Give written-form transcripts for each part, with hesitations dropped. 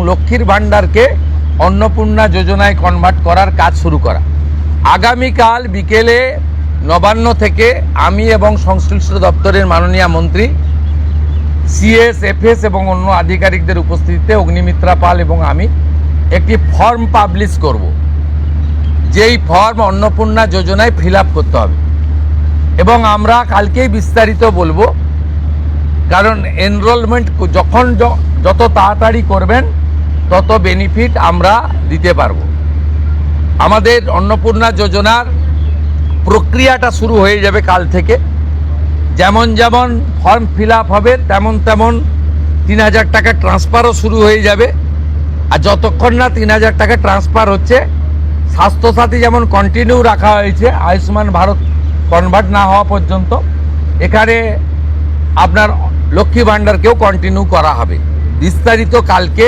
লক্ষ্মীর ভাণ্ডারকে অন্নপূর্ণা যোজনায় কনভার্ট করার কাজ শুরু করা। আগামীকাল বিকেলে নবান্ন থেকে আমি এবং সংশ্লিষ্ট দপ্তরের মাননীয় মন্ত্রী, সিএস, এফএস এবং অন্য আধিকারিকদের উপস্থিতিতে অগ্নিমিত্রা পাল এবং আমি একটি ফর্ম পাবলিশ করব, যেই ফর্ম অন্নপূর্ণা যোজনায় ফিল আপ করতে হবে। এবং আমরা কালকেই বিস্তারিত বলবো, কারণ এনরোলমেন্ট যত তাড়াতাড়ি করবেন তত বেনিফিট আমরা দিতে পারবো। আমাদের অন্নপূর্ণা যোজনার প্রক্রিয়াটা শুরু হয়ে যাবে কাল থেকে। যেমন যেমন ফর্ম ফিল আপ হবে তেমন তেমন ৩,০০০ টাকা ট্রান্সফারও শুরু হয়ে যাবে। আর যতক্ষণ না ৩,০০০ টাকা ট্রান্সফার হচ্ছে, স্বাস্থ্যসাথী যেমন কন্টিনিউ রাখা হয়েছে আয়ুষ্মান ভারত কনভার্ট না হওয়া পর্যন্ত, এখানে আপনার লক্ষ্মী ভাণ্ডারকেও কন্টিনিউ করা হবে। বিস্তারিত কালকে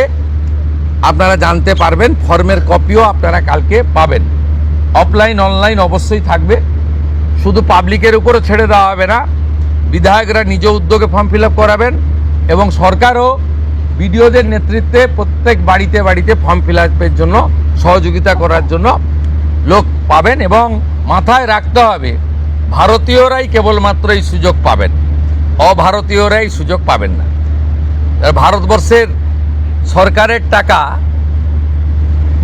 আপনারা জানতে পারবেন, ফর্মের কপিও আপনারা কালকে পাবেন। অফলাইন অনলাইন অবশ্যই থাকবে, শুধু পাবলিকের উপরও ছেড়ে দেওয়া হবে না। বিধায়করা নিজ উদ্যোগে ফর্ম ফিল আপ করাবেন এবং সরকারও বিডিওদের নেতৃত্বে প্রত্যেক বাড়িতে বাড়িতে ফর্ম ফিল আপের জন্য সহযোগিতা করার জন্য লোক পাবেন। এবং মাথায় রাখতে হবে, ভারতীয়রাই কেবলমাত্র এই সুযোগ পাবেন, অভারতীয়রাই সুযোগ পাবেন না। ভারতবর্ষের সরকারের টাকা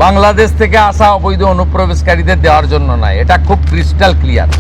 বাংলাদেশ থেকে আসা অবৈধ অনুপ্রবেশকারীদের দেওয়ার জন্য নয়, এটা খুব ক্রিস্টাল ক্লিয়ার।